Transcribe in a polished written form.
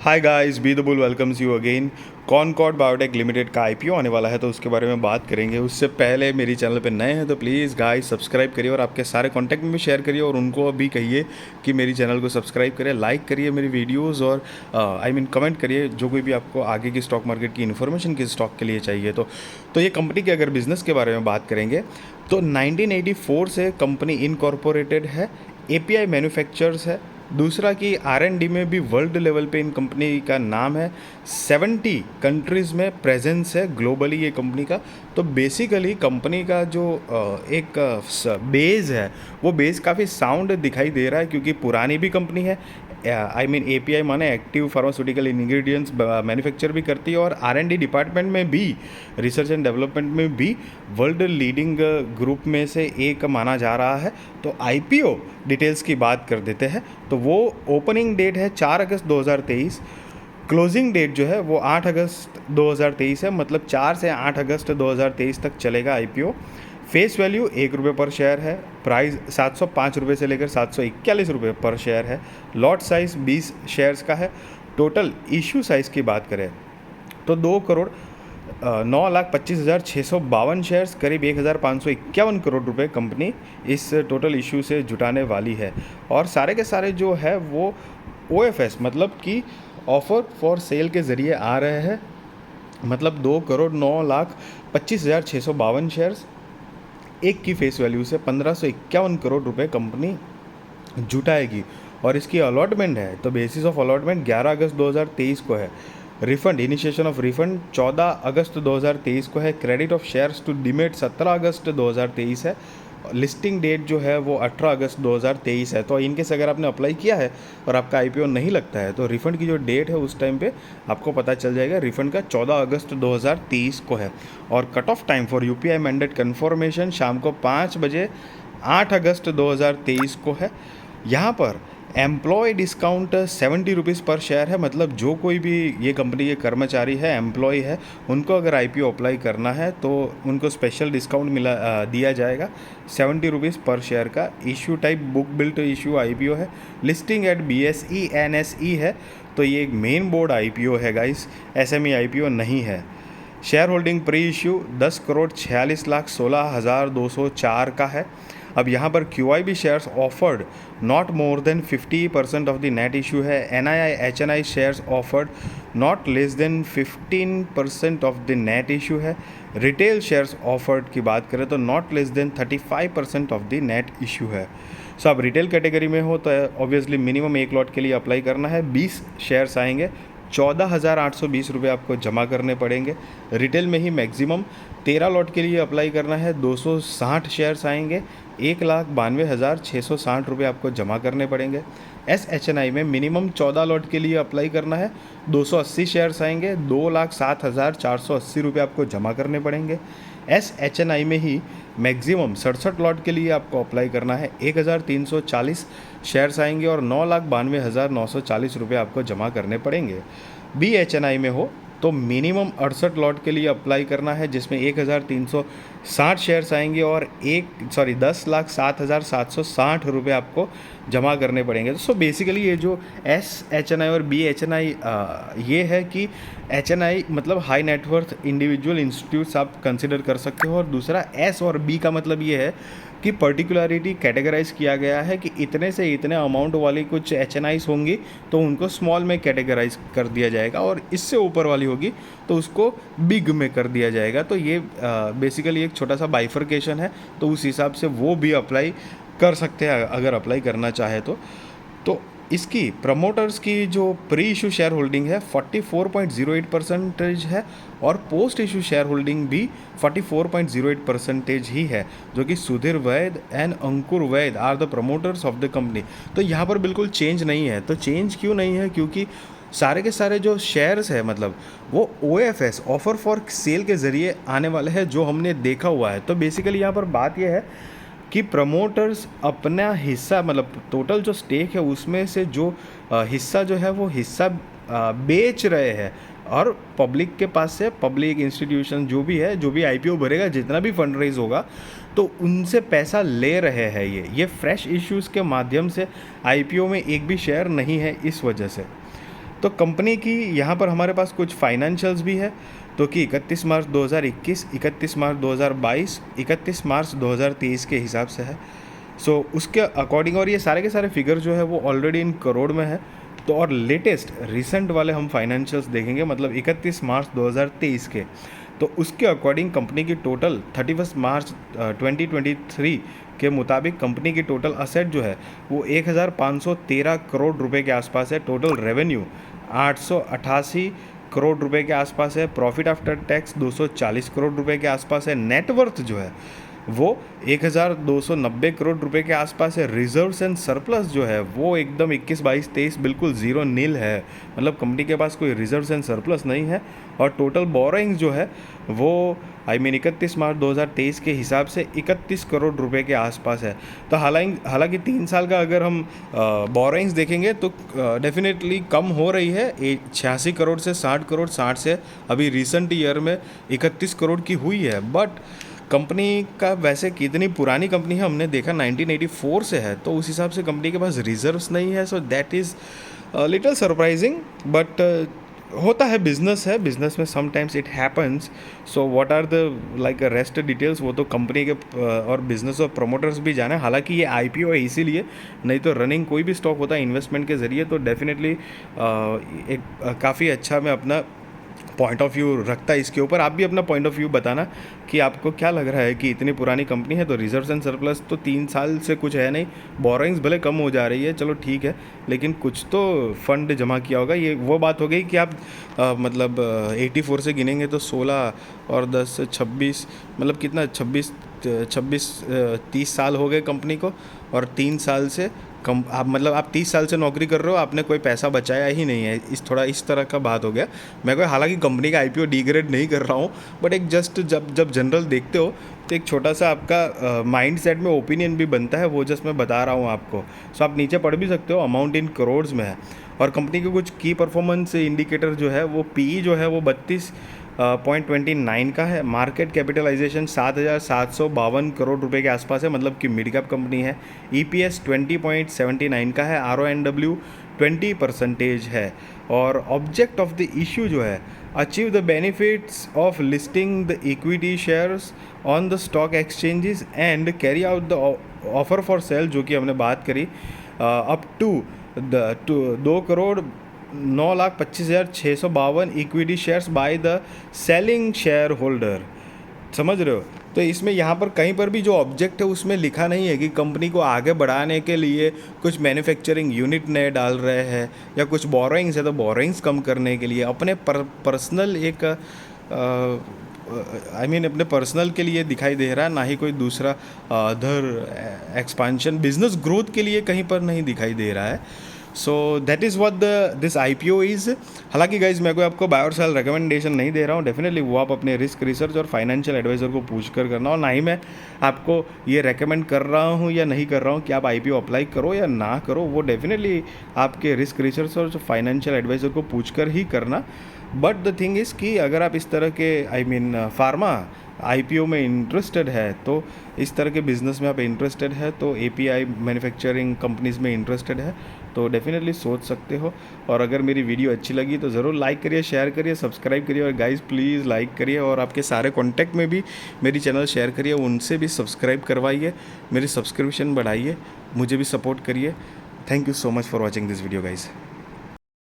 Hi guys, be the bull welcomes you again. Concord Biotech Limited का IPO आने वाला है, तो उसके बारे में बात करेंगे। उससे पहले मेरी चैनल पे नए हैं तो प्लीज़ गाइस सब्सक्राइब करिए और आपके सारे कॉन्टैक्ट में भी शेयर करिए और उनको भी कहिए कि मेरी चैनल को सब्सक्राइब करिए, लाइक करिए मेरी वीडियोस और कमेंट करिए जो कोई भी आपको आगे की स्टॉक मार्केट की इन्फॉर्मेशन किस स्टॉक के लिए चाहिए। तो ये कंपनी के अगर बिज़नेस के बारे में बात करेंगे तो 1984 से कंपनी इनकॉर्पोरेटेड है, एपीआई मैन्युफैक्चरर्स है। दूसरा कि आर&डी में भी वर्ल्ड लेवल पे इन कंपनी का नाम है, 70 कंट्रीज़ में प्रेजेंस है ग्लोबली ये कंपनी का। तो बेसिकली कंपनी का जो एक बेस है वो बेस काफ़ी साउंड दिखाई दे रहा है, क्योंकि पुरानी भी कंपनी है। एपीआई माने एक्टिव फार्मास्यूटिकल इंग्रेडिएंट्स मैन्युफैक्चर भी करती है और आर&डी डिपार्टमेंट में भी, रिसर्च एंड डेवलपमेंट में भी वर्ल्ड लीडिंग ग्रुप में से एक माना जा रहा है। तो आईपीओ डिटेल्स की बात कर देते हैं। तो वो ओपनिंग डेट है 4 अगस्त 2023, क्लोजिंग डेट जो है वो 8 अगस्त 2023 है, मतलब 4 से 8 अगस्त 2023 तक चलेगा आईपीओ। फेस वैल्यू ₹1 पर शेयर है, प्राइस ₹705 से लेकर ₹741 पर शेयर है, लॉट साइज़ 20 शेयर्स का है। टोटल इशू साइज़ की बात करें तो 2,09,25,652 शेयर्स, करीब 1,551 करोड़ रुपए कंपनी इस टोटल इशू से जुटाने वाली है। और सारे के सारे जो है वो ओएफएस मतलब कि ऑफर फॉर सेल के ज़रिए आ रहे हैं, मतलब 2,09,25,652 शेयर्स, एक की फेस वैल्यू से 1,551 करोड़ रुपए कंपनी जुटाएगी। और इसकी अलॉटमेंट है तो बेसिस ऑफ अलॉटमेंट 11 अगस्त 2023 को है। रिफंड, इनिशिएशन ऑफ रिफंड 14 अगस्त 2023 को है। Credit of shares to demat 17 अगस्त 2023 है। लिस्टिंग डेट जो है वो 18 अगस्त 2023 है। तो इनकेस अगर आपने अप्लाई किया है और आपका आईपीओ नहीं लगता है तो रिफंड की जो डेट है उस टाइम पे आपको पता चल जाएगा। रिफंड का 14 अगस्त 2023 को है। और cut off time for UPI mandate confirmation शाम को 5 बजे 8 अगस्त 2023 को है। यहाँ पर एम्प्लॉय डिस्काउंट ₹70 पर शेयर है, मतलब जो कोई भी ये कंपनी के कर्मचारी है, एम्प्लॉय है, उनको अगर आईपीओ अप्लाई करना है तो उनको स्पेशल डिस्काउंट दिया जाएगा ₹70 पर शेयर का। Issue type book built issue IPO है। लिस्टिंग एट बीएसई एनएसई है। तो ये एक मेन बोर्ड आईपीओ है गाइस, एसएमई आईपीओ नहीं है। शेयर होल्डिंग प्री इशू 10,46,16,204 का है। अब यहाँ पर QIB shares offered not more than 50% of the net issue है। NII HNI shares offered not less than 15% of the net issue है। रिटेल शेयर्स ऑफर्ड की बात करें तो not less than 35% of the net issue है। सो आप retail category में हो तो ऑब्वियसली मिनिमम एक लॉट के लिए अप्लाई करना है। 20 शेयर्स आएंगे, 14,820 रुपये आपको जमा करने पड़ेंगे। रिटेल में ही मैक्सिमम 13 लॉट के लिए अप्लाई करना है, 260 शेयर्स आएंगे, 1,92,660 रुपये आपको जमा करने पड़ेंगे। SHNI में मिनिमम 14 लॉट के लिए अप्लाई करना है, 280 शेयर्स आएंगे, 2,07,480 रुपये आपको जमा करने पड़ेंगे। SHNI में ही मैक्सिमम 67 लॉट के लिए आपको अप्लाई करना है, 1,340 शेयर्स आएंगे और 9,92,940 रुपये आपको जमा करने पड़ेंगे। BHNI में हो तो मिनिमम 68 लॉट के लिए अप्लाई करना है, जिसमें 1,360 शेयर्स आएंगे और 10,07,760 रुपये आपको जमा करने पड़ेंगे। तो बेसिकली ये जो SHNI और BHNI ये है कि HNI मतलब हाई नेटवर्थ इंडिविजुअल इंस्टीट्यूट्स आप कंसिडर कर सकते हो, और दूसरा S और B का मतलब ये है कि पर्टिकुलरिटी कैटेगराइज किया गया है कि इतने से इतने अमाउंट वाली कुछ HNIs होंगी तो उनको स्मॉल में कैटेगराइज कर दिया जाएगा, और इससे ऊपर वाली होगी तो उसको बिग में कर दिया जाएगा। तो ये बेसिकली एक छोटा सा बाइफर्केशन है, तो उस हिसाब से वो भी अप्लाई कर सकते हैं अगर अप्लाई करना चाहे तो इसकी प्रमोटर्स की जो प्री इशू शेयर होल्डिंग है 44.08% है, और पोस्ट इशू शेयर होल्डिंग भी 44.08% ही है, जो कि Sudhir Vaid and Ankur Vaid are the promoters of the company. तो यहाँ पर बिल्कुल चेंज नहीं है। तो चेंज क्यों नहीं है? क्योंकि सारे के सारे जो शेयर्स है मतलब वो OFS ऑफर फॉर सेल के ज़रिए आने वाले हैं, जो हमने देखा हुआ है। तो बेसिकली यहाँ पर बात यह है कि प्रमोटर्स अपना हिस्सा मतलब टोटल जो स्टेक है उसमें से जो हिस्सा जो है वो हिस्सा बेच रहे हैं, और पब्लिक के पास से, पब्लिक इंस्टीट्यूशन जो भी है, जो भी आईपीओ भरेगा, जितना भी फंड रेज होगा तो उनसे पैसा ले रहे हैं। ये फ्रेश इश्यूज़ के माध्यम से आईपीओ में एक भी शेयर नहीं है इस वजह से। तो कंपनी की यहाँ पर हमारे पास कुछ फाइनेंशियल्स भी है, तो कि 31 मार्च 2021, 31 मार्च 2022, 31 मार्च 2023 के हिसाब से है। सो उसके अकॉर्डिंग, और ये सारे के सारे फिगर जो है वो ऑलरेडी इन करोड़ में है। तो और लेटेस्ट रिसेंट वाले हम फाइनेंशियल्स देखेंगे, मतलब 31 मार्च 2023 के, तो उसके अकॉर्डिंग कंपनी की टोटल 31 मार्च 2023 के मुताबिक कंपनी की टोटल असेट जो है वो 1513 करोड़ रुपए के आसपास है। टोटल रेवेन्यू 888 करोड़ रुपए के आसपास है। प्रॉफिट आफ्टर टैक्स 240 करोड़ रुपए के आसपास है। नेटवर्थ जो है वो 1290 करोड़ रुपए के आसपास है। रिजर्व्स एंड सरप्लस जो है वो एकदम 21, 22, 23 बिल्कुल ज़ीरो नील है, मतलब कंपनी के पास कोई रिजर्व्स एंड सरप्लस नहीं है। और टोटल बोरोइंग्स जो है वो 31 मार्च 2023 के हिसाब से 31 करोड़ रुपए के आसपास है। तो हालांकि 3 साल का अगर हम बोरोइंग्स देखेंगे तो डेफिनेटली कम हो रही है, 86 करोड़ से 60 करोड़, 60 से अभी रिसेंट ईयर में 31 करोड़ की हुई है। बट कंपनी का वैसे कितनी पुरानी कंपनी है, हमने देखा 1984 से है, तो उस हिसाब से कंपनी के पास रिजर्व्स नहीं है। So that is little surprising, but होता है, बिजनेस है, बिजनेस में sometimes it happens. So what are the like rest details वो तो कंपनी के और बिजनेस और प्रमोटर्स भी जाने। हालांकि ये आईपीओ है इसीलिए, नहीं तो रनिंग कोई भी स्टॉक होता है इन्वेस्टमेंट के ज़रिए तो डेफिनेटली एक काफ़ी अच्छा मैं अपना पॉइंट ऑफ व्यू रखता है इसके ऊपर। आप भी अपना पॉइंट ऑफ व्यू बताना कि आपको क्या लग रहा है कि इतनी पुरानी कंपनी है तो रिजर्व्स एंड सरप्लस तो 3 साल से कुछ है नहीं, बोरोइंग्स भले कम हो जा रही है, चलो ठीक है, लेकिन कुछ तो फंड जमा किया होगा। ये वो बात हो गई कि आप मतलब 84 से गिनेंगे तो 16 और 10 26, मतलब कितना 26 30 साल हो गए कंपनी को, और 3 साल से आप मतलब आप 30 साल से नौकरी कर रहे हो, आपने कोई पैसा बचाया ही नहीं है, इस तरह का बात हो गया। मैं कोई हालांकि कंपनी का आईपीओ डिग्रेड नहीं कर रहा हूँ, बट एक जस्ट जब जनरल देखते हो तो एक छोटा सा आपका माइंड सेट में ओपिनियन भी बनता है, वो जस्ट मैं बता रहा हूँ आपको। सो आप नीचे पढ़ भी सकते हो, अमाउंट इन करोड्स में है। और कंपनी के कुछ की परफॉर्मेंस इंडिकेटर जो है वो पीई जो है वो 32.29 का है। मार्केट कैपिटलाइजेशन 7,752 करोड़ रुपए के आसपास है, मतलब कि मिड कैप कंपनी है। ईपीएस 20.79 का है। RONW 20% है। और ऑब्जेक्ट ऑफ द इशू जो है, achieve the benefits of listing the equity shares on the stock exchanges and carry out the offer for sale, जो कि हमने बात करी, up to 2,09,25,652 equity shares by the selling shareholder. समझ रहे हो? तो इसमें यहाँ पर कहीं पर भी जो ऑब्जेक्ट है उसमें लिखा नहीं है कि कंपनी को आगे बढ़ाने के लिए कुछ मैन्युफैक्चरिंग यूनिट नए डाल रहे हैं, या कुछ बोरोइंग्स है तो बोरोइंग्स कम करने के लिए अपने पर्सनल एक अपने पर्सनल के लिए दिखाई दे रहा है, ना ही कोई दूसरा अदर एक्सपांशन बिजनेस ग्रोथ के लिए कहीं पर नहीं दिखाई दे रहा है। So that is what this IPO is. हालांकि गाइज मैं कोई आपको बाय और सेल रिकमेंडेशन नहीं दे रहा हूँ, डेफिनेटली वो आप अपने रिस्क रिसर्च और फाइनेंशियल एडवाइज़र को पूछ कर करना, और ना ही मैं आपको ये रेकमेंड कर रहा हूँ या नहीं कर रहा हूँ कि आप आईपीओ अप्लाई करो या ना करो, वो डेफिनेटली आपके रिस्क रिसर्च और फाइनेंशियल एडवाइज़र को पूछ कर ही करना। बट द थिंग इज़ कि अगर आप इस तरह के फार्मा आईपीओ में इंटरेस्टेड है, तो इस तरह के बिज़नेस में आप इंटरेस्टेड है, तो एपीआई मैन्युफैक्चरिंग कंपनीज़ में इंटरेस्टेड है, तो डेफिनेटली सोच सकते हो। और अगर मेरी वीडियो अच्छी लगी तो ज़रूर लाइक करिए, शेयर करिए, सब्सक्राइब करिए, और गाइस प्लीज़ लाइक करिए, और आपके सारे कॉन्टैक्ट में भी मेरी चैनल शेयर करिए, उनसे भी सब्सक्राइब करवाइए, मेरी सब्सक्रिप्शन बढ़ाइए, मुझे भी सपोर्ट करिए। Thank you so much for watching this video guys.